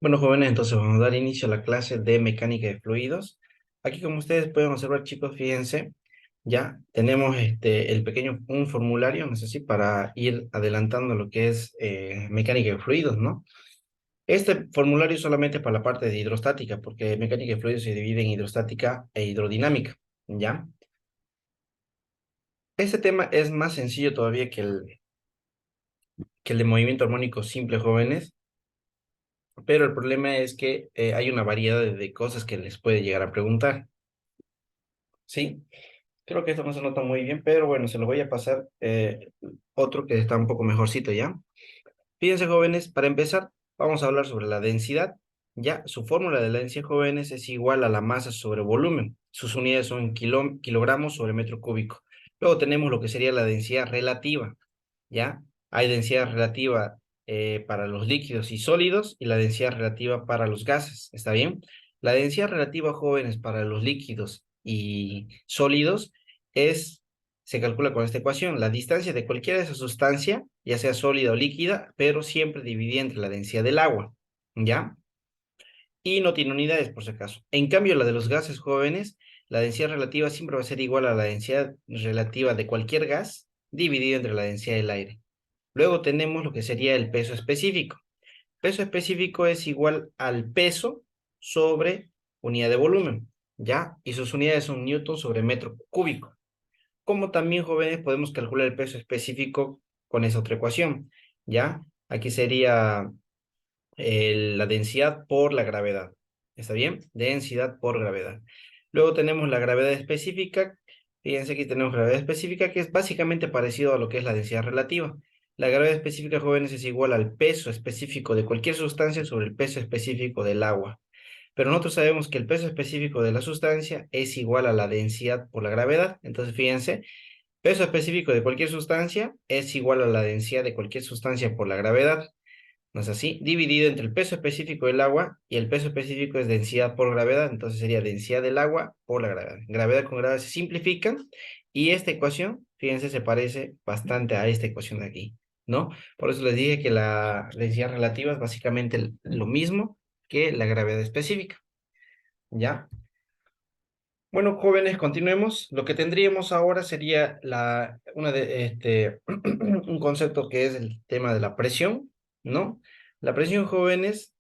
Bueno, jóvenes, entonces vamos a dar inicio a la clase de mecánica de fluidos. Aquí, como ustedes pueden observar, chicos, fíjense, ya tenemos un formulario, no sé si para ir adelantando lo que es mecánica de fluidos, ¿no? Este formulario es solamente para la parte de hidrostática, porque mecánica de fluidos se divide en hidrostática e hidrodinámica, ¿ya? Este tema es más sencillo todavía que el de movimiento armónico simple, jóvenes, pero el problema es que hay una variedad de cosas que les puede llegar a preguntar, ¿sí? Creo que esto no se nota muy bien, pero bueno, se lo voy a pasar otro que está un poco mejorcito ya. Fíjense, jóvenes, para empezar, vamos a hablar sobre la densidad. Ya, su fórmula de la densidad, jóvenes, es igual a la masa sobre volumen. Sus unidades son kilogramos sobre metro cúbico. Luego tenemos lo que sería la densidad relativa. ¿Ya? Hay densidad relativa para los líquidos y sólidos y la densidad relativa para los gases. ¿Está bien? La densidad relativa, jóvenes, para los líquidos y sólidos es, se calcula con esta ecuación, la distancia de cualquiera de esas sustancias, ya sea sólida o líquida, pero siempre dividida entre la densidad del agua. ¿Ya? Y no tiene unidades, por si acaso. En cambio, la de los gases, jóvenes, la densidad relativa siempre va a ser igual a la densidad relativa de cualquier gas dividido entre la densidad del aire. Luego tenemos lo que sería el peso específico. Peso específico es igual al peso sobre unidad de volumen, ¿ya? Y sus unidades son newton sobre metro cúbico. Como también, jóvenes, podemos calcular el peso específico con esa otra ecuación, ¿ya? Aquí sería la densidad por la gravedad. ¿Está bien? Densidad por gravedad. Luego tenemos la gravedad específica. Fíjense que tenemos gravedad específica, que es básicamente parecido a lo que es la densidad relativa. La gravedad específica, jóvenes, es igual al peso específico de cualquier sustancia sobre el peso específico del agua. Pero nosotros sabemos que el peso específico de la sustancia es igual a la densidad por la gravedad. Entonces, fíjense, peso específico de cualquier sustancia es igual a la densidad de cualquier sustancia por la gravedad. ¿No es así? Dividido entre el peso específico del agua y el peso específico es densidad por gravedad, entonces sería densidad del agua por la gravedad. Gravedad con gravedad se simplifican y esta ecuación, fíjense, se parece bastante a esta ecuación de aquí, ¿no? Por eso les dije que la densidad relativa es básicamente lo mismo que la gravedad específica, ¿ya? Bueno, jóvenes, continuemos. Lo que tendríamos ahora sería un concepto que es el tema de la presión, ¿no? La presión, jóvenes,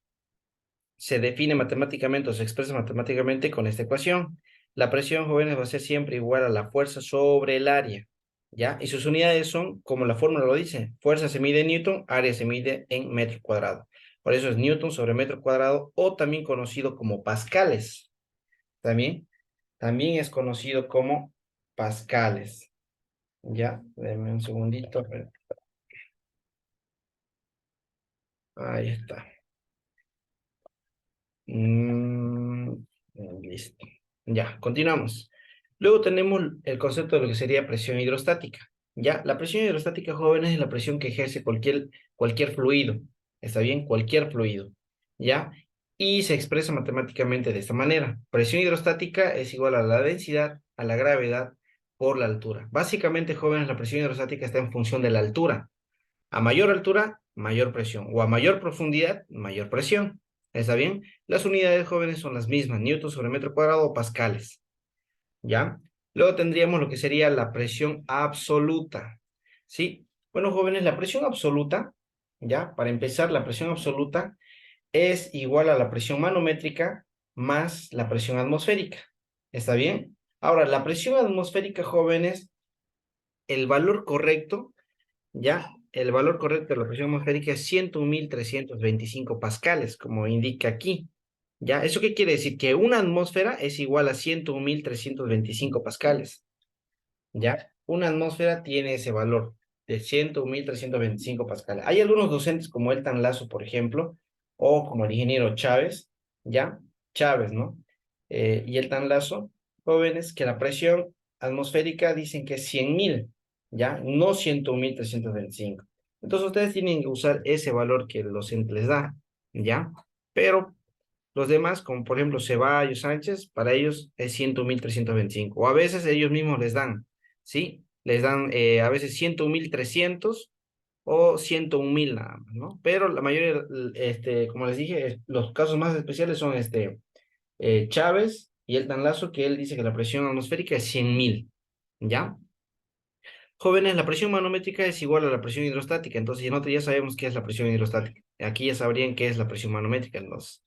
se define matemáticamente o se expresa matemáticamente con esta ecuación. La presión, jóvenes, va a ser siempre igual a la fuerza sobre el área, ¿ya? Y sus unidades son, como la fórmula lo dice, fuerza se mide en newton, área se mide en metro cuadrado. Por eso es newton sobre metro cuadrado o también conocido como pascales. También, también es conocido como pascales. Ya, denme un segundito. Ahí está. Mm, listo. Ya, continuamos. Luego tenemos el concepto de lo que sería presión hidrostática. Ya, la presión hidrostática, jóvenes, es la presión que ejerce cualquier fluido. ¿Está bien? Cualquier fluido. ¿Ya? Y se expresa matemáticamente de esta manera. Presión hidrostática es igual a la densidad, a la gravedad, por la altura. Básicamente, jóvenes, la presión hidrostática está en función de la altura. A mayor altura, mayor presión, o a mayor profundidad, mayor presión. ¿Está bien? Las unidades, jóvenes, son las mismas, newton sobre metro cuadrado o pascales, ¿ya? Luego tendríamos lo que sería la presión absoluta, ¿sí? Bueno, jóvenes, la presión absoluta, ¿ya? Para empezar, la presión absoluta es igual a la presión manométrica más la presión atmosférica, ¿está bien? Ahora, la presión atmosférica, jóvenes, el valor correcto, ¿ya? El valor correcto de la presión atmosférica es 101.325 pascales, como indica aquí. ¿Ya? ¿Eso qué quiere decir? Que una atmósfera es igual a 101.325 pascales. ¿Ya? Una atmósfera tiene ese valor de 101.325 pascales. Hay algunos docentes como Eltan Lazo, por ejemplo, o como el ingeniero Chávez, ¿ya? Chávez, ¿no? Y Eltan Lazo, jóvenes, que la presión atmosférica dicen que es 100.000, ¿ya? No 101.325. Entonces ustedes tienen que usar ese valor que el docente les da, ¿ya? Pero los demás, como por ejemplo Ceballos, Sánchez, para ellos es 101.325. O a veces ellos mismos les dan, ¿sí? Les dan a veces 101.300 o 101.000 nada más, ¿no? Pero la mayoría, como les dije, los casos más especiales son Chávez y el Tan Lazo, que él dice que la presión atmosférica es 100.000, ¿ya? Jóvenes, la presión manométrica es igual a la presión hidrostática, entonces ya sabemos qué es la presión hidrostática. Aquí ya sabrían qué es la presión manométrica, entonces.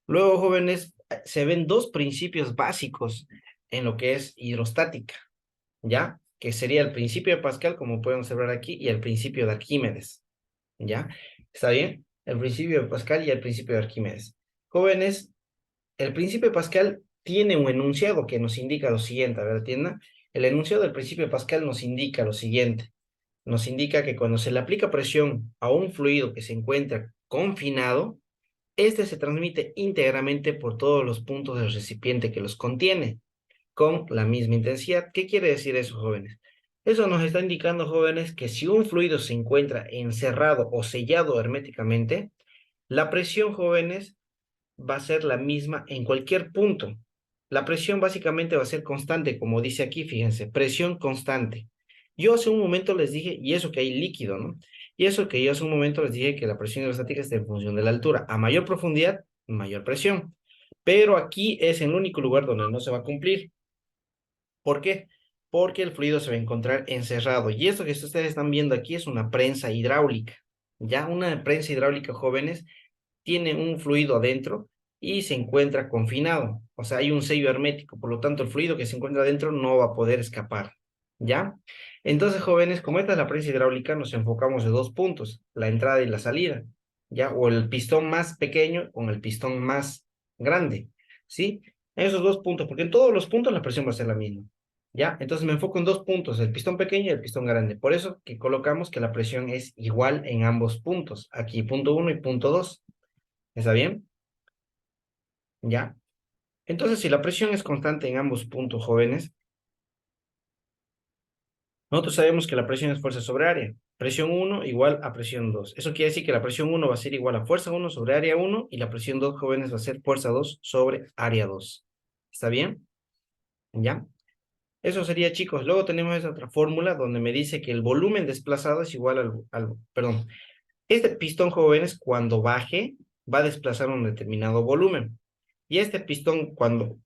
Luego, jóvenes, se ven dos principios básicos en lo que es hidrostática, ¿ya? Que sería el principio de Pascal, como pueden observar aquí, y el principio de Arquímedes, ¿ya? ¿Está bien? El principio de Pascal y el principio de Arquímedes. Jóvenes, el principio de Pascal tiene un enunciado que nos indica lo siguiente, a ver, atienda. El enunciado del principio de Pascal nos indica lo siguiente. Nos indica que cuando se le aplica presión a un fluido que se encuentra confinado, este se transmite íntegramente por todos los puntos del recipiente que los contiene, con la misma intensidad. ¿Qué quiere decir eso, jóvenes? Eso nos está indicando, jóvenes, que si un fluido se encuentra encerrado o sellado herméticamente, la presión, jóvenes, va a ser la misma en cualquier punto. La presión básicamente va a ser constante, como dice aquí, fíjense, presión constante. Yo hace un momento les dije, y eso que hay líquido, ¿no? Y eso que yo hace un momento les dije que la presión hidrostática está en función de la altura. A mayor profundidad, mayor presión. Pero aquí es el único lugar donde no se va a cumplir. ¿Por qué? Porque el fluido se va a encontrar encerrado. Y esto que ustedes están viendo aquí es una prensa hidráulica. Ya una prensa hidráulica, jóvenes, tiene un fluido adentro y se encuentra confinado. O sea, hay un sello hermético, por lo tanto, el fluido que se encuentra adentro no va a poder escapar. ¿Ya? Entonces, jóvenes, como esta es la prensa hidráulica, nos enfocamos en dos puntos, la entrada y la salida. ¿Ya? O el pistón más pequeño con el pistón más grande. ¿Sí? En esos dos puntos, porque en todos los puntos la presión va a ser la misma. ¿Ya? Entonces me enfoco en dos puntos, el pistón pequeño y el pistón grande. Por eso que colocamos que la presión es igual en ambos puntos. Aquí punto uno y punto dos. ¿Está bien? ¿Ya? Entonces, si la presión es constante en ambos puntos, jóvenes, nosotros sabemos que la presión es fuerza sobre área. Presión uno igual a presión 2. Eso quiere decir que la presión uno va a ser igual a fuerza uno sobre área uno y la presión 2, jóvenes, va a ser fuerza 2 sobre área 2. ¿Está bien? ¿Ya? Eso sería, chicos. Luego tenemos esa otra fórmula donde me dice que el volumen desplazado es igual perdón, este pistón, jóvenes, cuando baje, va a desplazar un determinado volumen. Y este pistón, cuando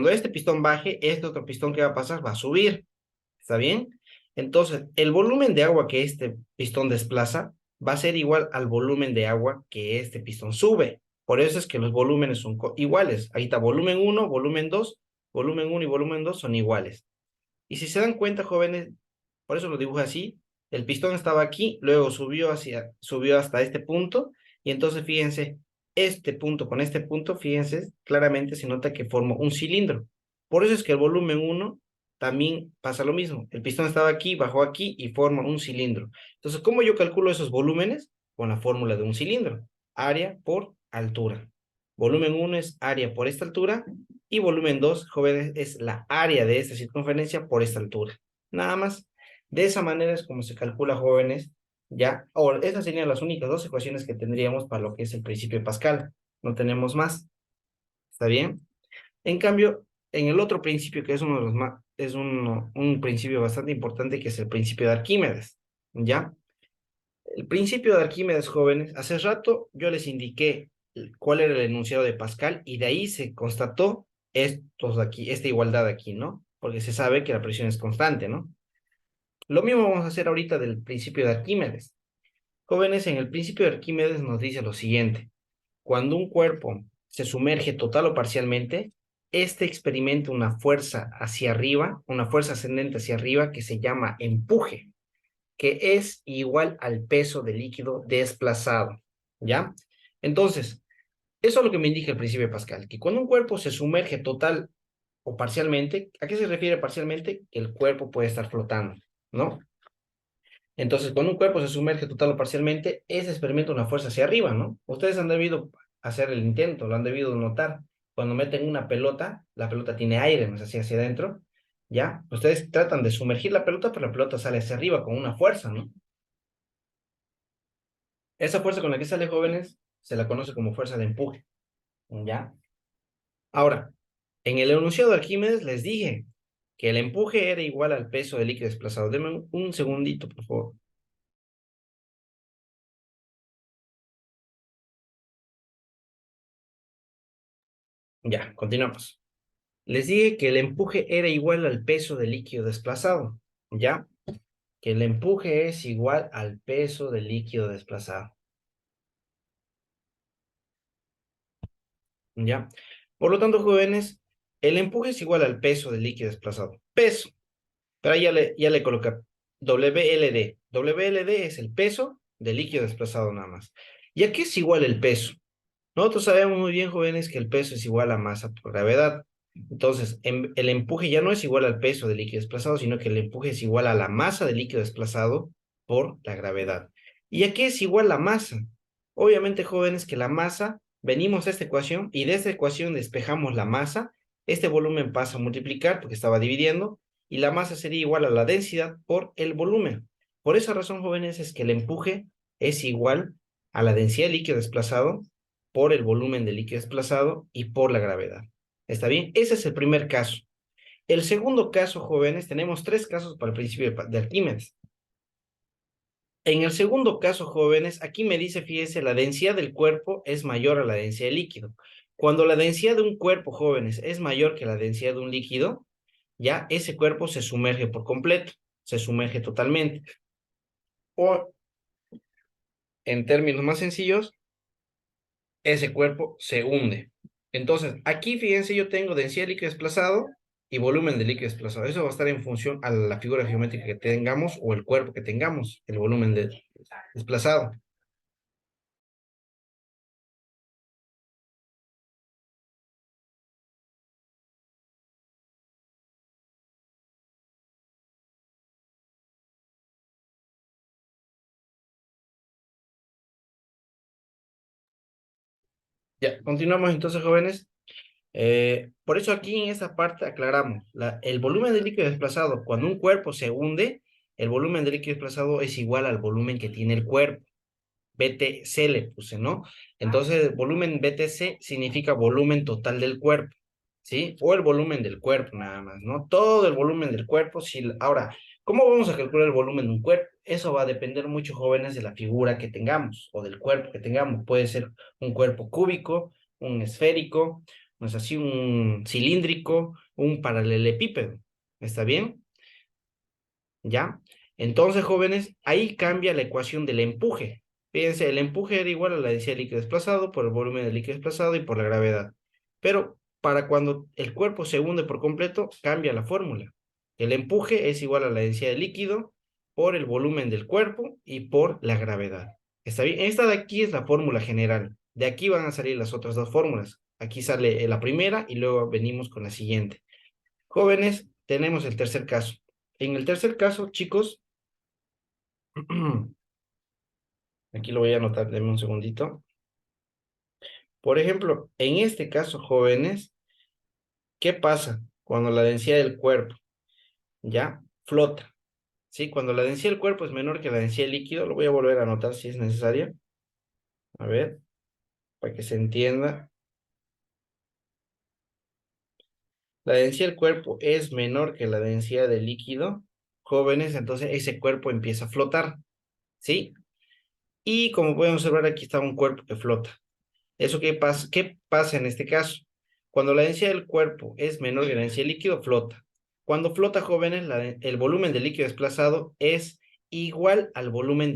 este pistón baje, este otro pistón que va a pasar va a subir. ¿Está bien? Entonces, el volumen de agua que este pistón desplaza va a ser igual al volumen de agua que este pistón sube. Por eso es que los volúmenes son iguales. Ahí está, volumen uno y volumen 2 son iguales. Y si se dan cuenta, jóvenes, por eso lo dibujo así, el pistón estaba aquí, luego subió hasta este punto, y entonces fíjense, este punto con este punto, fíjense, claramente se nota que forma un cilindro. Por eso es que el volumen uno también pasa lo mismo. El pistón estaba aquí, bajó aquí y forma un cilindro. Entonces, ¿cómo yo calculo esos volúmenes? Con la fórmula de un cilindro. Área por altura. Volumen uno es área por esta altura y volumen 2, jóvenes, es la área de esta circunferencia por esta altura. Nada más. De esa manera es como se calcula, jóvenes, ya. Ahora, esas serían las únicas dos ecuaciones que tendríamos para lo que es el principio de Pascal. No tenemos más. ¿Está bien? En cambio, en el otro principio, que es uno de los más, es un principio bastante importante, que es el principio de Arquímedes. ¿Ya? El principio de Arquímedes, jóvenes, hace rato yo les indiqué cuál era el enunciado de Pascal y de ahí se constató estos de aquí, esta igualdad aquí, ¿no? Porque se sabe que la presión es constante, ¿no? Lo mismo vamos a hacer ahorita del principio de Arquímedes. Jóvenes, en el principio de Arquímedes nos dice lo siguiente: cuando un cuerpo se sumerge total o parcialmente, este experimenta una fuerza hacia arriba, una fuerza ascendente hacia arriba que se llama empuje, que es igual al peso del líquido desplazado, ¿ya? Entonces, eso es lo que me indica el principio de Pascal, que cuando un cuerpo se sumerge total o parcialmente, ¿a qué se refiere parcialmente? Que el cuerpo puede estar flotando, ¿no? Entonces, cuando un cuerpo se sumerge total o parcialmente, ese experimenta una fuerza hacia arriba, ¿no? Ustedes han debido hacer el intento, lo han debido notar. Cuando meten una pelota, la pelota tiene aire, ¿no es así? Hacia adentro, ¿ya? Ustedes tratan de sumergir la pelota, pero la pelota sale hacia arriba con una fuerza, ¿no? Esa fuerza con la que sale, jóvenes, se la conoce como fuerza de empuje, ¿ya? Ahora, en el enunciado de Arquímedes les dije que el empuje era igual al peso del líquido desplazado. Denme un segundito, por favor. Ya, continuamos. Les dije que el empuje era igual al peso del líquido desplazado, ¿ya? Que el empuje es igual al peso del líquido desplazado, ¿ya? Por lo tanto, jóvenes, el empuje es igual al peso del líquido desplazado. Peso, pero ahí ya le coloca WLD. WLD es el peso del líquido desplazado nada más. ¿Y a qué es igual el peso? Nosotros sabemos muy bien, jóvenes, que el peso es igual a masa por gravedad. Entonces, el empuje ya no es igual al peso del líquido desplazado, sino que el empuje es igual a la masa del líquido desplazado por la gravedad. ¿Y a qué es igual la masa? Obviamente, jóvenes, que la masa, venimos a esta ecuación y de esta ecuación despejamos la masa. Este volumen pasa a multiplicar porque estaba dividiendo y la masa sería igual a la densidad por el volumen. Por esa razón, jóvenes, es que el empuje es igual a la densidad del líquido desplazado por el volumen del líquido desplazado y por la gravedad. ¿Está bien? Ese es el primer caso. El segundo caso, jóvenes, tenemos tres casos para el principio de Arquímedes. En el segundo caso, jóvenes, aquí me dice, fíjense, la densidad del cuerpo es mayor a la densidad del líquido. Cuando la densidad de un cuerpo, jóvenes, es mayor que la densidad de un líquido, ya ese cuerpo se sumerge por completo, se sumerge totalmente. O, en términos más sencillos, ese cuerpo se hunde. Entonces, aquí fíjense, yo tengo densidad de líquido desplazado y volumen de líquido desplazado. Eso va a estar en función a la figura geométrica que tengamos o el cuerpo que tengamos, el volumen desplazado. Ya, continuamos entonces, jóvenes. Por eso aquí en esta parte aclaramos, el volumen de líquido desplazado, cuando un cuerpo se hunde, el volumen de líquido desplazado es igual al volumen que tiene el cuerpo. BTC le puse, ¿no? Entonces, volumen BTC significa volumen total del cuerpo, ¿sí? O el volumen del cuerpo nada más, ¿no? Todo el volumen del cuerpo. Si, ahora, ¿cómo vamos a calcular el volumen de un cuerpo? Eso va a depender mucho, jóvenes, de la figura que tengamos o del cuerpo que tengamos. Puede ser un cuerpo cúbico, un esférico, no es así, un cilíndrico, un paralelepípedo. ¿Está bien? ¿Ya? Entonces, jóvenes, ahí cambia la ecuación del empuje. Fíjense, el empuje era igual a la densidad de líquido desplazado por el volumen del líquido desplazado y por la gravedad. Pero para cuando el cuerpo se hunde por completo, cambia la fórmula. El empuje es igual a la densidad de líquido por el volumen del cuerpo y por la gravedad. ¿Está bien? Esta de aquí es la fórmula general. De aquí van a salir las otras dos fórmulas. Aquí sale la primera y luego venimos con la siguiente. Jóvenes, tenemos el tercer caso. En el tercer caso, chicos, aquí lo voy a anotar, denme un segundito. Por ejemplo, en este caso, jóvenes, ¿qué pasa cuando la densidad del cuerpo ya flota? ¿Sí? Cuando la densidad del cuerpo es menor que la densidad del líquido, lo voy a volver a anotar si es necesario. A ver, para que se entienda. La densidad del cuerpo es menor que la densidad del líquido, jóvenes, entonces ese cuerpo empieza a flotar, ¿sí? Y como pueden observar, aquí está un cuerpo que flota. ¿Eso qué pasa en este caso? Cuando la densidad del cuerpo es menor que la densidad del líquido, flota. Cuando flota, jóvenes, el volumen del líquido desplazado es igual al volumen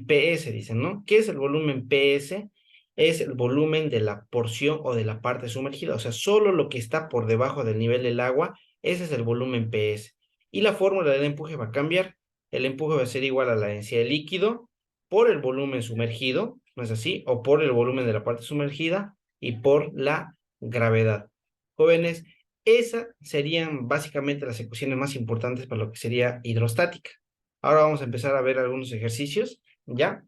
PS, dicen, ¿no? ¿Qué es el volumen PS? Es el volumen de la porción o de la parte sumergida, o sea, solo lo que está por debajo del nivel del agua, ese es el volumen PS. Y la fórmula del empuje va a cambiar. El empuje va a ser igual a la densidad del líquido por el volumen sumergido, ¿no es así? O por el volumen de la parte sumergida y por la gravedad. Jóvenes, esas serían básicamente las ecuaciones más importantes para lo que sería hidrostática. Ahora vamos a empezar a ver algunos ejercicios, ¿ya?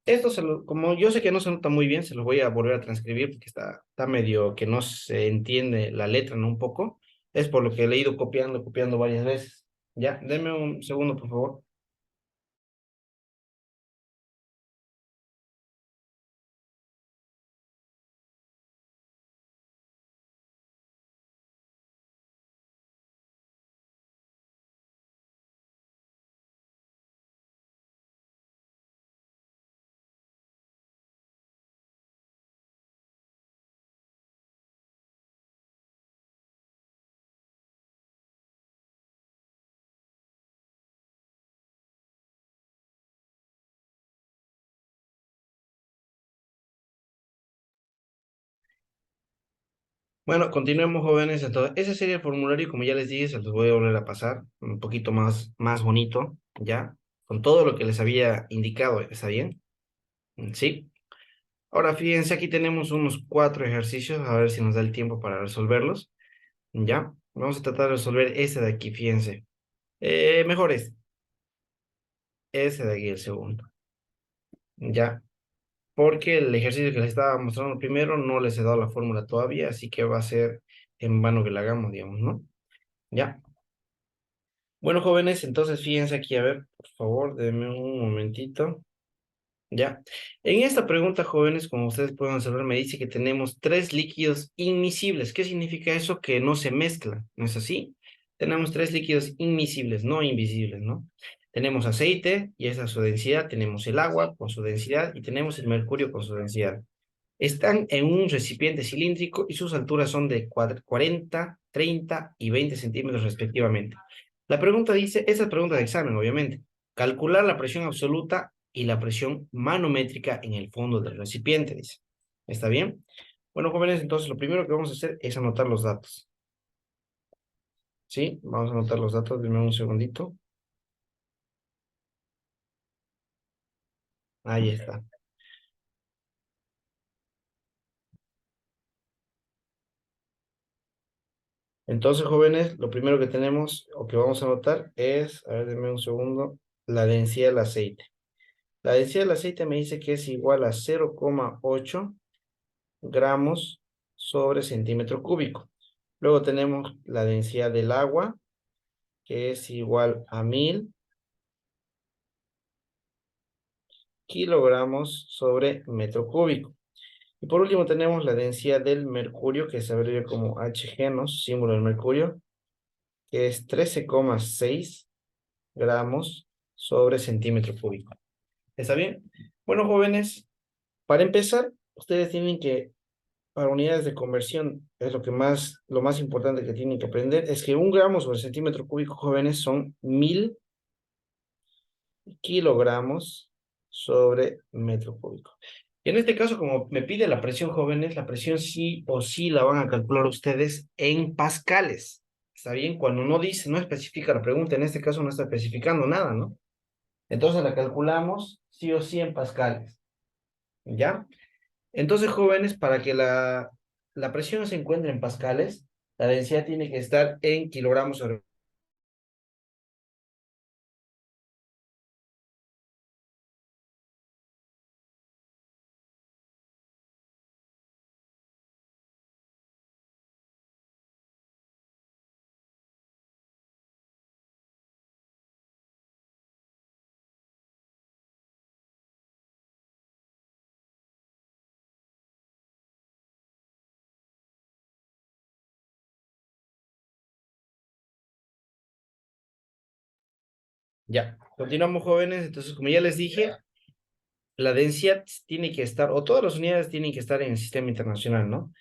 Esto, como yo sé que no se nota muy bien, se los voy a volver a transcribir porque está medio que no se entiende la letra, ¿no? Un poco. Es por lo que he ido copiando varias veces. Ya, denme un segundo, por favor. Bueno, continuemos, jóvenes. Entonces, ese sería el formulario, como ya les dije, se los voy a volver a pasar, un poquito más bonito, ¿ya? Con todo lo que les había indicado, ¿está bien? Sí. Ahora, fíjense, aquí tenemos unos 4 ejercicios, a ver si nos da el tiempo para resolverlos, ¿ya? Vamos a tratar de resolver este de aquí, fíjense. Mejor este de aquí, el segundo, ¿ya? Porque el ejercicio que les estaba mostrando primero no les he dado la fórmula todavía, así que va a ser en vano que la hagamos, digamos, ¿no? ¿Ya? Bueno, jóvenes, entonces fíjense aquí, a ver, por favor, denme un momentito. Ya. En esta pregunta, jóvenes, como ustedes pueden observar, me dice que tenemos 3 líquidos inmiscibles. ¿Qué significa eso? Que no se mezclan, ¿no es así? Tenemos 3 líquidos inmiscibles, no invisibles, ¿no? Tenemos aceite, y esa es su densidad, tenemos el agua con su densidad, y tenemos el mercurio con su densidad. Están en un recipiente cilíndrico y sus alturas son de 40, 30 y 20 centímetros respectivamente. La pregunta dice, esa es pregunta de examen, obviamente, calcular la presión absoluta y la presión manométrica en el fondo del recipiente, dice. ¿Está bien? Bueno, jóvenes, entonces lo primero que vamos a hacer es anotar los datos. ¿Sí? Vamos a anotar los datos, denme un segundito. Ahí está. Entonces, jóvenes, lo primero que tenemos o que vamos a anotar es, a ver, denme un segundo, la densidad del aceite. La densidad del aceite me dice que es igual a 0,8 gramos sobre centímetro cúbico. Luego tenemos la densidad del agua, que es igual a 1000 kilogramos sobre metro cúbico. Y por último tenemos la densidad del mercurio, que se abrevia como Hg, ¿no? Símbolo del mercurio, que es 13,6 gramos sobre centímetro cúbico. ¿Está bien? Bueno, jóvenes, para empezar, ustedes tienen que para unidades de conversión, es lo más importante que tienen que aprender, es que 1 gramo sobre centímetro cúbico, jóvenes, son 1000 kilogramos sobre metro cúbico. Y en este caso, como me pide la presión, jóvenes, la presión sí o sí la van a calcular ustedes en pascales. ¿Está bien? Cuando no dice, no especifica la pregunta, en este caso no está especificando nada, ¿no? Entonces la calculamos sí o sí en pascales. ¿Ya? Entonces, jóvenes, para que la presión se encuentre en pascales, la densidad tiene que estar en kilogramos sobre... Ya, continuamos, jóvenes. Entonces, como ya les dije, la densidad tiene que estar, o todas las unidades tienen que estar en el sistema internacional, ¿no?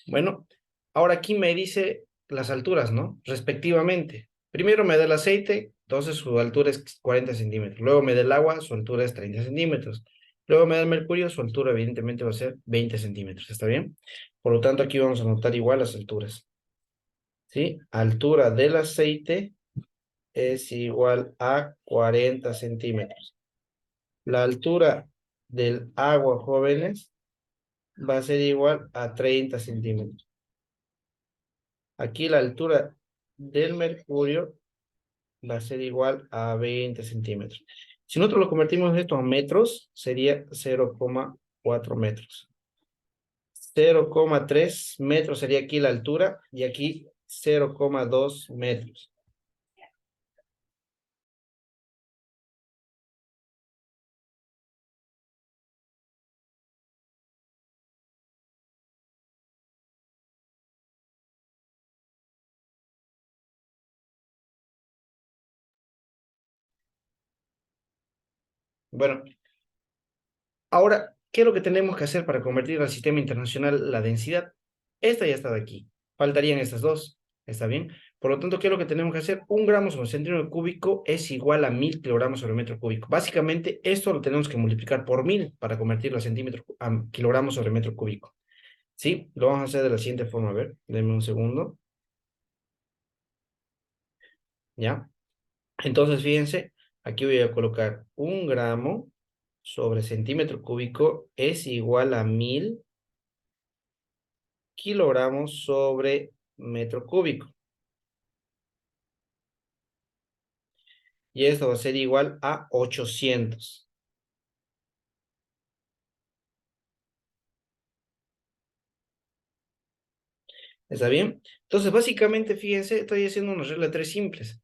Bueno, ahora aquí me dice las alturas, ¿no? Respectivamente. Primero me da el aceite, entonces su altura es 40 centímetros. Luego me da el agua, su altura es 30 centímetros. Luego me da el mercurio, su altura evidentemente va a ser 20 centímetros. ¿Está bien? Por lo tanto, aquí vamos a anotar igual las alturas. ¿Sí? Altura del aceite es igual a 40 centímetros. La altura del agua, jóvenes, va a ser igual a 30 centímetros. Aquí la altura del mercurio va a ser igual a 20 centímetros. Si nosotros lo convertimos esto a metros, sería 0,4 metros. 0,3 metros sería aquí la altura y aquí 0,2 metros. Bueno, ahora, ¿qué es lo que tenemos que hacer para convertir al sistema internacional la densidad? Esta ya está de aquí. Faltarían estas dos. ¿Está bien? Por lo tanto, ¿qué es lo que tenemos que hacer? 1 gramo sobre centímetro cúbico es igual a 1000 kilogramos sobre metro cúbico. Básicamente, esto lo tenemos que multiplicar por 1000 para convertirlo a kilogramos sobre metro cúbico. Sí, lo vamos a hacer de la siguiente forma. A ver, denme un segundo. ¿Ya? Entonces, fíjense, aquí voy a colocar 1 gramo sobre centímetro cúbico es igual a 1000 kilogramos sobre metro cúbico. Y esto va a ser igual a 800. ¿Está bien? Entonces, básicamente, fíjense, estoy haciendo una regla de tres simples.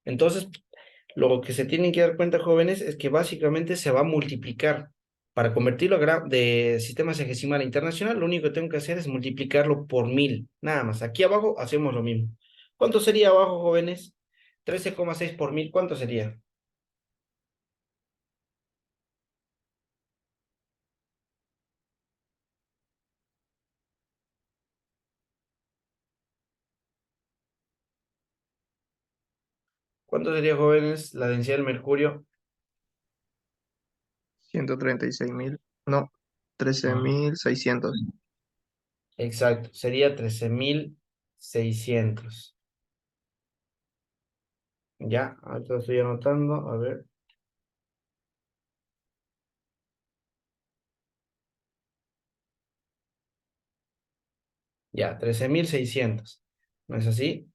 Entonces, lo que se tienen que dar cuenta, jóvenes, es que básicamente se va a multiplicar. Para convertirlo de sistema sexagesimal a internacional, lo único que tengo que hacer es multiplicarlo por 1000. Nada más. Aquí abajo hacemos lo mismo. ¿Cuánto sería abajo, jóvenes? 13,6 por 1000. ¿Cuánto sería? ¿Cuánto sería, jóvenes, la densidad del mercurio? 136.000, no, trece Ah, mil seiscientos. exacto. Sería 13,600. Ya, ahorita lo estoy anotando. A ver. Ya, 13,600. ¿No es así?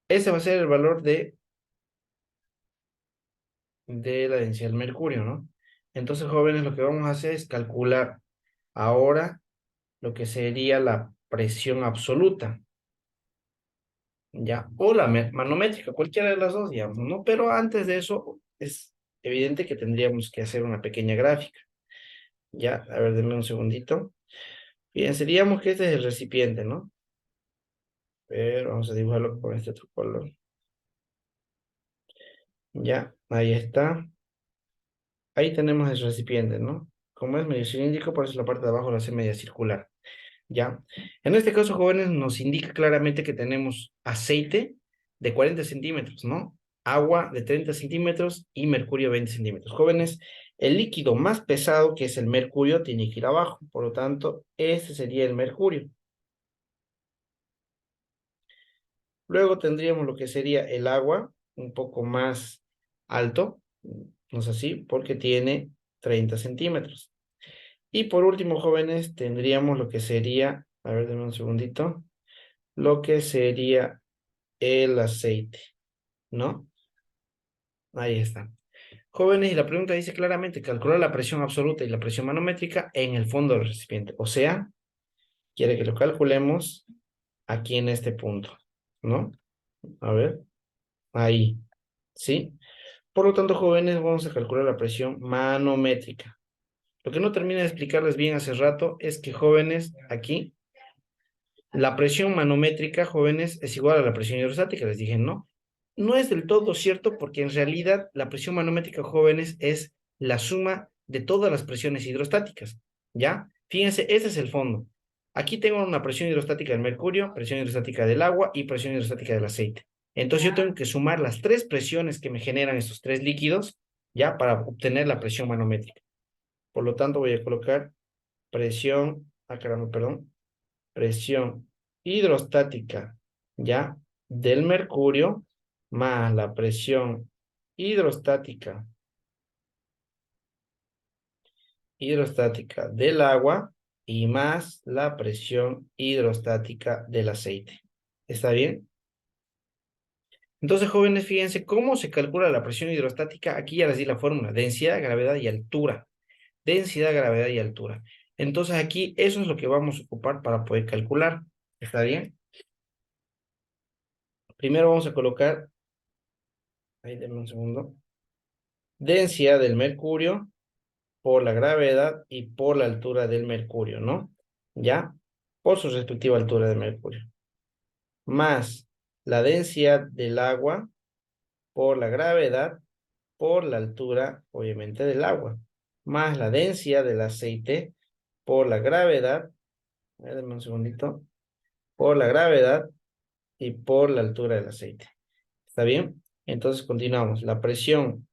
Ese va a ser el valor de la densidad del mercurio, ¿no? Entonces, jóvenes, lo que vamos a hacer es calcular ahora lo que sería la presión absoluta, ¿ya? O la manométrica, cualquiera de las dos, digamos, ¿no? Pero antes de eso, es evidente que tendríamos que hacer una pequeña gráfica, ¿ya? A ver, denme un segundito. Fíjense, digamos que este es el recipiente, ¿no? Pero vamos a dibujarlo con este otro color. Ya, ahí está. Ahí tenemos el recipiente, ¿no? Como es medio cilíndrico, por eso la parte de abajo la hace media circular. ¿Ya? En este caso, jóvenes, nos indica claramente que tenemos aceite de 40 centímetros, ¿no? Agua de 30 centímetros y mercurio 20 centímetros. Jóvenes, el líquido más pesado, que es el mercurio, tiene que ir abajo. Por lo tanto, este sería el mercurio. Luego tendríamos lo que sería el agua, un poco más alto, no es así, porque tiene 30 centímetros. Y por último, jóvenes, tendríamos lo que sería, a ver, denme un segundito, lo que sería el aceite, ¿no? Ahí está. Jóvenes, y la pregunta dice claramente, calcular la presión absoluta y la presión manométrica en el fondo del recipiente. O sea, quiere que lo calculemos aquí en este punto, ¿no? A ver, ahí, ¿sí? Por lo tanto, jóvenes, vamos a calcular la presión manométrica. Lo que no termino de explicarles bien hace rato es que, jóvenes, aquí la presión manométrica, jóvenes, es igual a la presión hidrostática. Les dije, no. No es del todo cierto porque en realidad la presión manométrica, jóvenes, es la suma de todas las presiones hidrostáticas. ¿Ya? Fíjense, ese es el fondo. Aquí tengo una presión hidrostática del mercurio, presión hidrostática del agua y presión hidrostática del aceite. Entonces yo tengo que sumar las tres presiones que me generan estos tres líquidos, ¿ya? Para obtener la presión manométrica. Por lo tanto, voy a colocar presión, caramba, perdón, presión hidrostática, ¿ya? Del mercurio más la presión hidrostática, hidrostática del agua y más la presión hidrostática del aceite. ¿Está bien? Entonces, jóvenes, fíjense cómo se calcula la presión hidrostática. Aquí ya les di la fórmula, densidad, gravedad y altura. Densidad, gravedad y altura. Entonces, aquí eso es lo que vamos a ocupar para poder calcular. ¿Está bien? Primero vamos a colocar, ahí denme un segundo, densidad del mercurio por la gravedad y por la altura del mercurio, ¿no? ¿Ya? Por su respectiva altura de mercurio. Más la densidad del agua por la gravedad por la altura, obviamente, del agua. Más la densidad del aceite por la gravedad, dame un segundito, por la gravedad y por la altura del aceite. ¿Está bien? Entonces continuamos. La presión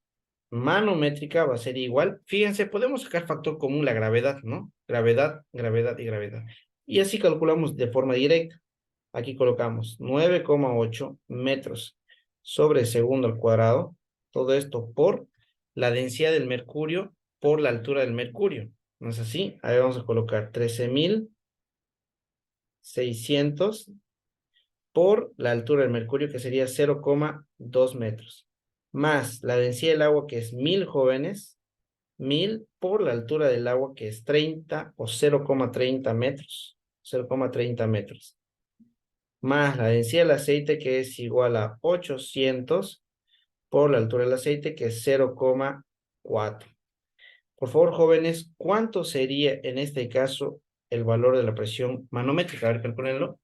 manométrica va a ser igual. Fíjense, podemos sacar factor común la gravedad, ¿no? Gravedad, gravedad y gravedad. Y así calculamos de forma directa. Aquí colocamos 9,8 metros sobre segundo al cuadrado. Todo esto por la densidad del mercurio por la altura del mercurio. ¿No es así? Ahí vamos a colocar 13.600 por la altura del mercurio, que sería 0,2 metros. Más la densidad del agua, que es 1.000 jóvenes, 1.000 por la altura del agua, que es 30 o 0,30 metros. 0,30 metros. Más la densidad del aceite, que es igual a 800 por la altura del aceite, que es 0,4. Por favor, jóvenes, ¿cuánto sería en este caso el valor de la presión manométrica? A ver, calculenlo.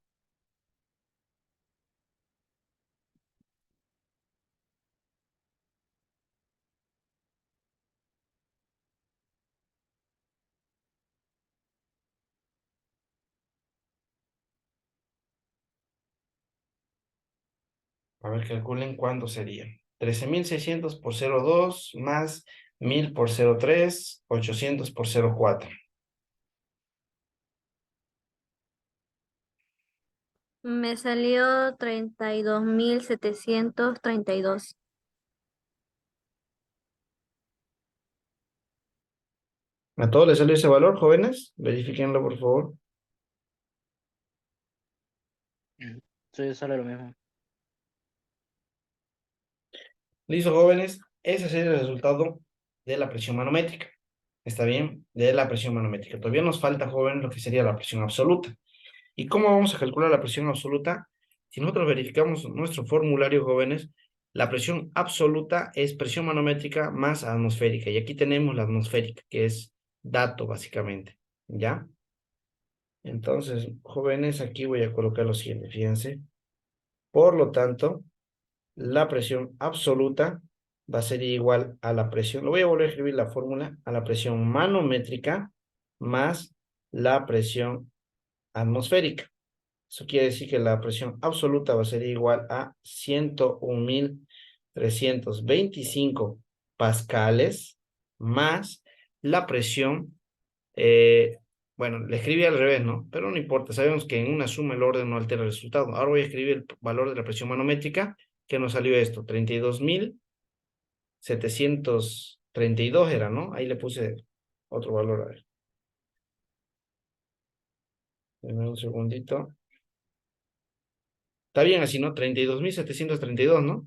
A ver, calculen cuánto sería. 13.600 por 0,2 más 1.000 por 0,3, 800 por 0,4. Me salió 32.732. ¿A todos les salió ese valor, jóvenes? Verifíquenlo, por favor. Sí, sale lo mismo. Listo, jóvenes. Ese sería el resultado de la presión manométrica. ¿Está bien? De la presión manométrica. Todavía nos falta, joven, lo que sería la presión absoluta. ¿Y cómo vamos a calcular la presión absoluta? Si nosotros verificamos nuestro formulario, jóvenes, la presión absoluta es presión manométrica más atmosférica. Y aquí tenemos la atmosférica, que es dato, básicamente. ¿Ya? Entonces, jóvenes, aquí voy a colocar lo siguiente, fíjense. Por lo tanto, la presión absoluta va a ser igual a la presión, lo voy a volver a escribir la fórmula, a la presión manométrica más la presión atmosférica. Eso quiere decir que la presión absoluta va a ser igual a 101.325 pascales más la presión, eh, bueno, le escribí al revés, ¿no? Pero no importa, sabemos que en una suma el orden no altera el resultado. Ahora voy a escribir el valor de la presión manométrica, que nos salió esto, 32.732 era, ¿no? Ahí le puse otro valor, a ver. Dame un segundito. Está bien así, ¿no? 32.732, ¿no?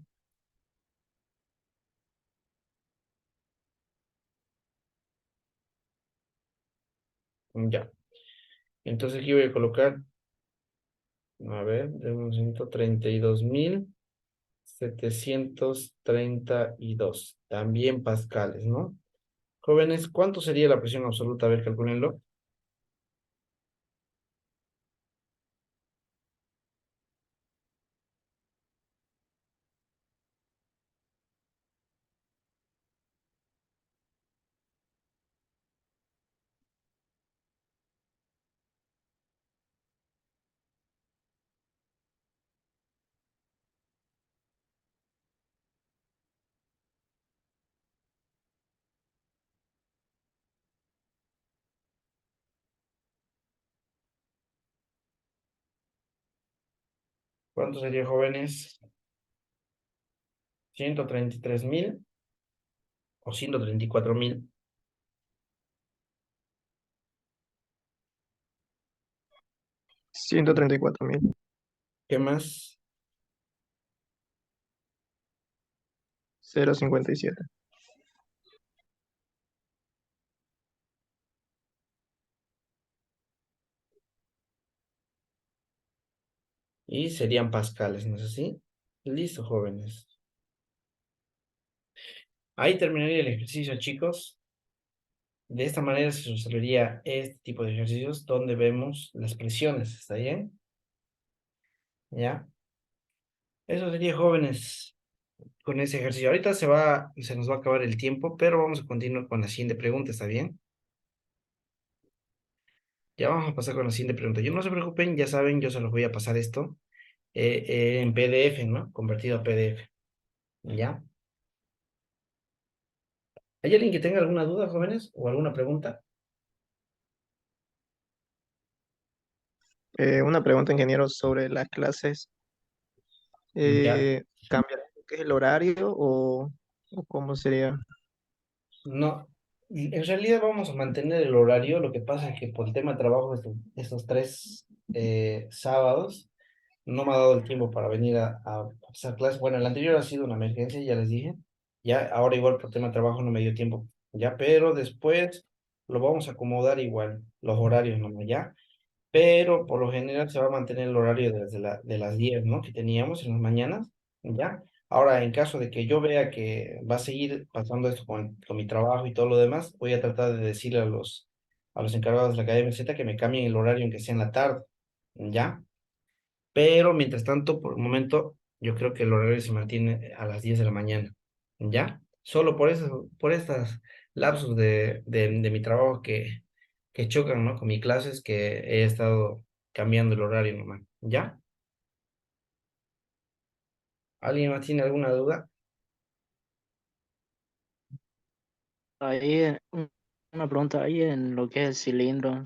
Ya. Entonces aquí voy a colocar, a ver, de un segundito, 32.732. También pascales, ¿no? Jóvenes, ¿cuánto sería la presión absoluta? A ver, calcúlenlo. ¿Cuánto sería, jóvenes? ¿133.000 o 134.000? 134.000. ¿Qué más? 0,57. Y serían pascales, ¿no es así? Listo, jóvenes. Ahí terminaría el ejercicio, chicos. De esta manera se resolvería este tipo de ejercicios donde vemos las presiones, ¿está bien? ¿Ya? Eso sería, jóvenes, con ese ejercicio. Ahorita se nos va a acabar el tiempo, pero vamos a continuar con la siguiente pregunta, ¿está bien? Ya vamos a pasar con la siguiente pregunta. Yo no se preocupen, ya saben, yo se los voy a pasar esto en PDF, ¿no? Convertido a PDF. ¿Ya? ¿Hay alguien que tenga alguna duda, jóvenes? ¿O alguna pregunta? Una pregunta, ingeniero, sobre las clases. Ya, ¿Cambiará lo que es el horario o cómo sería? no, en realidad vamos a mantener el horario, lo que pasa es que por el tema de trabajo estos tres sábados no me ha dado el tiempo para venir a pasar clases. Bueno, el anterior ha sido una emergencia, ya les dije, ya ahora igual por tema de trabajo no me dio tiempo, ya, pero después lo vamos a acomodar igual, los horarios nomás, ya, pero por lo general se va a mantener el horario desde de las 10, ¿no? Que teníamos en las mañanas, ¿ya? Ahora, en caso de que yo vea que va a seguir pasando esto con mi trabajo y todo lo demás, voy a tratar de decirle a los encargados de la Academia Z que me cambien el horario, aunque sea en la tarde, ¿ya? Pero mientras tanto, por el momento, yo creo que el horario se mantiene a las 10 de la mañana, ¿ya? Solo por eso, por estas lapsos de mi trabajo que chocan, ¿no? Con mis clases, que he estado cambiando el horario nomás, ¿ya? ¿Alguien más tiene alguna duda? Ahí, una pregunta, ahí en lo que es el cilindro,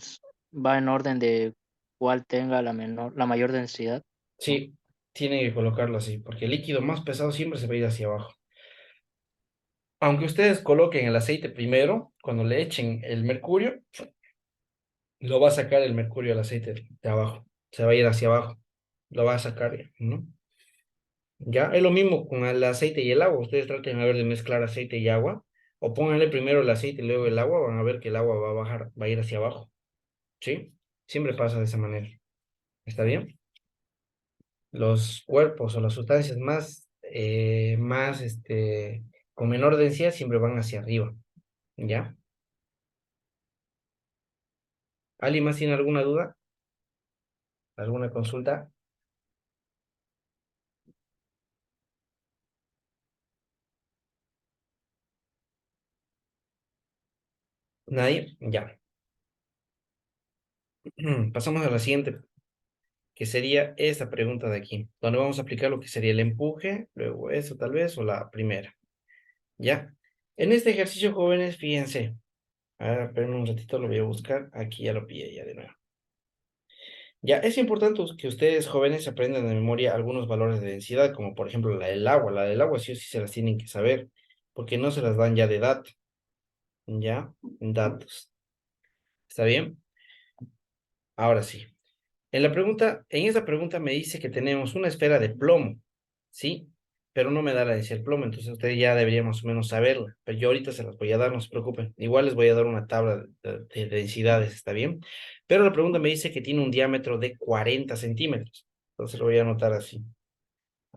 va en orden de cuál tenga la mayor densidad. Sí, tiene que colocarlo así, porque el líquido más pesado siempre se va a ir hacia abajo. Aunque ustedes coloquen el aceite primero, cuando le echen el mercurio, lo va a sacar el mercurio al aceite de abajo. Se va a ir hacia abajo. Lo va a sacar, ¿no? Ya, es lo mismo con el aceite y el agua. Ustedes traten a ver de mezclar aceite y agua. O pónganle primero el aceite y luego el agua. Van a ver que el agua va a bajar, va a ir hacia abajo. ¿Sí? Siempre pasa de esa manera. ¿Está bien? Los cuerpos o las sustancias con menor densidad siempre van hacia arriba. ¿Ya? ¿Alguien más tiene alguna duda? ¿Alguna consulta? ¿Nadie? Ya. Pasamos a la siguiente, que sería esta pregunta de aquí, donde vamos a aplicar lo que sería el empuje, luego eso tal vez, o la primera, ¿ya? En este ejercicio, jóvenes, fíjense, a ver, espérenme un ratito, lo voy a buscar, aquí ya lo pillé ya de nuevo. Ya, es importante que ustedes, jóvenes, aprendan de memoria algunos valores de densidad, como por ejemplo la del agua sí o sí se las tienen que saber, porque no se las dan ya de dato, ¿ya? Datos, ¿está bien? Ahora sí. En esta pregunta me dice que tenemos una esfera de plomo, ¿sí? Pero no me da la densidad del plomo, entonces usted ya debería más o menos saberla. Pero yo ahorita se las voy a dar, no se preocupen. Igual les voy a dar una tabla de densidades, ¿está bien? Pero la pregunta me dice que tiene un diámetro de 40 centímetros. Entonces lo voy a anotar así.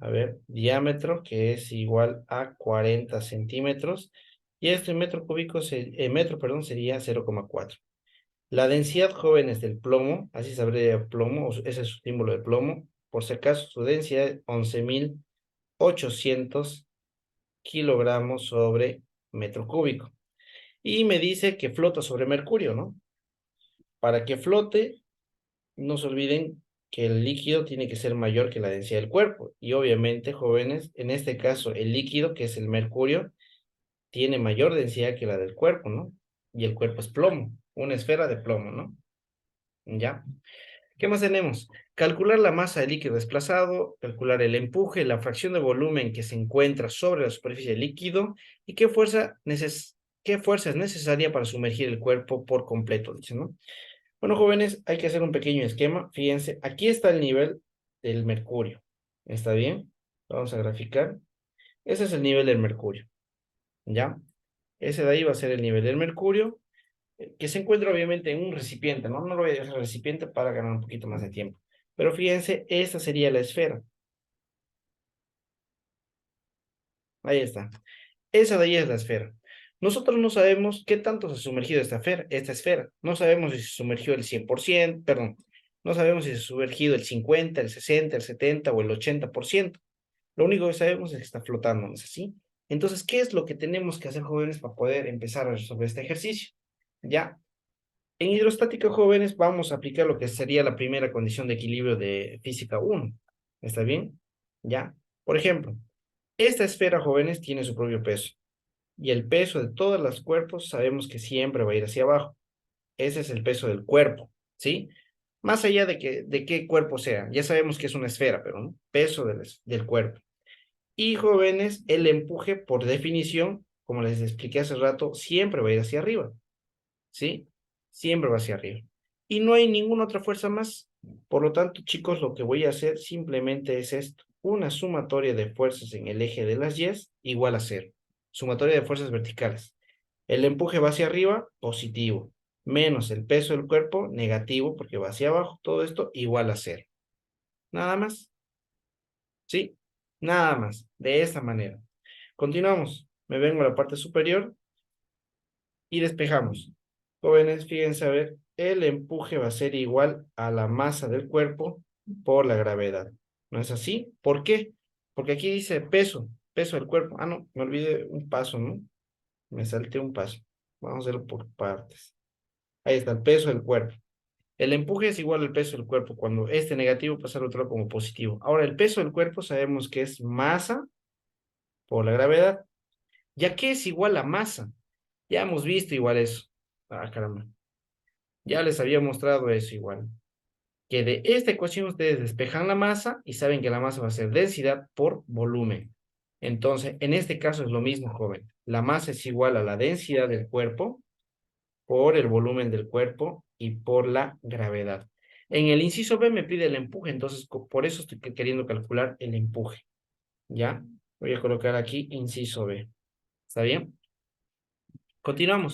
A ver, diámetro que es igual a 40 centímetros. Y este metro cúbico, metro, perdón, sería 0,4. La densidad, jóvenes, del plomo, así se abrevia plomo, ese es su símbolo de plomo. Por si acaso, su densidad es 11.800 kilogramos sobre metro cúbico. Y me dice que flota sobre mercurio, ¿no? Para que flote, no se olviden que el líquido tiene que ser mayor que la densidad del cuerpo. Y obviamente, jóvenes, en este caso, el líquido, que es el mercurio, tiene mayor densidad que la del cuerpo, ¿no? Y el cuerpo es plomo, una esfera de plomo, ¿no? ¿Ya? ¿Qué más tenemos? Calcular la masa del líquido desplazado, calcular el empuje, la fracción de volumen que se encuentra sobre la superficie del líquido y qué fuerza es necesaria para sumergir el cuerpo por completo, dice, ¿no? Bueno, jóvenes, hay que hacer un pequeño esquema. Fíjense, aquí está el nivel del mercurio. ¿Está bien? Vamos a graficar. Ese es el nivel del mercurio, ¿ya? Ese de ahí va a ser el nivel del mercurio que se encuentra obviamente en un recipiente, ¿no? No lo voy a dejar recipiente para ganar un poquito más de tiempo. Pero fíjense, esta sería la esfera. Ahí está. Esa de ahí es la esfera. Nosotros no sabemos qué tanto se ha sumergido esta esfera. No sabemos si se sumergió el 100%, perdón. No sabemos si se ha sumergido el 50, el 60, el 70 o el 80%. Lo único que sabemos es que está flotando, ¿no es así? Entonces, ¿qué es lo que tenemos que hacer, jóvenes, para poder empezar a resolver este ejercicio? Ya, en hidrostática, jóvenes, vamos a aplicar lo que sería la primera condición de equilibrio de física uno. ¿Está bien? Ya. Por ejemplo, esta esfera, jóvenes, tiene su propio peso. Y el peso de todos los cuerpos sabemos que siempre va a ir hacia abajo. Ese es el peso del cuerpo, ¿sí? Más allá de qué cuerpo sea, ya sabemos que es una esfera, pero ¿no? Peso del cuerpo. Y jóvenes, el empuje, por definición, como les expliqué hace rato, siempre va a ir hacia arriba, ¿sí? Siempre va hacia arriba. Y no hay ninguna otra fuerza más. Por lo tanto, chicos, lo que voy a hacer simplemente es esto. Una sumatoria de fuerzas en el eje de las Y igual a cero. Sumatoria de fuerzas verticales. El empuje va hacia arriba, positivo. Menos el peso del cuerpo, negativo, porque va hacia abajo. Todo esto igual a cero. Nada más. ¿Sí? Nada más. De esta manera. Continuamos. Me vengo a la parte superior y despejamos. Jóvenes, fíjense a ver, el empuje va a ser igual a la masa del cuerpo por la gravedad. ¿No es así? ¿Por qué? Porque aquí dice peso, peso del cuerpo. Ah, no, me olvidé un paso, ¿no? Me salté un paso. Vamos a hacerlo por partes. Ahí está, el peso del cuerpo. El empuje es igual al peso del cuerpo. Cuando este negativo pasa al otro lado como positivo. Ahora, el peso del cuerpo sabemos que es masa por la gravedad. ¿Ya qué es igual a masa? Ya hemos visto igual eso. Ah, caramba. Ya les había mostrado eso igual. Que de esta ecuación ustedes despejan la masa y saben que la masa va a ser densidad por volumen. Entonces, en este caso es lo mismo, joven. La masa es igual a la densidad del cuerpo por el volumen del cuerpo y por la gravedad. En el inciso B me pide el empuje, entonces por eso estoy queriendo calcular el empuje. ¿Ya? Voy a colocar aquí inciso B. ¿Está bien? Continuamos.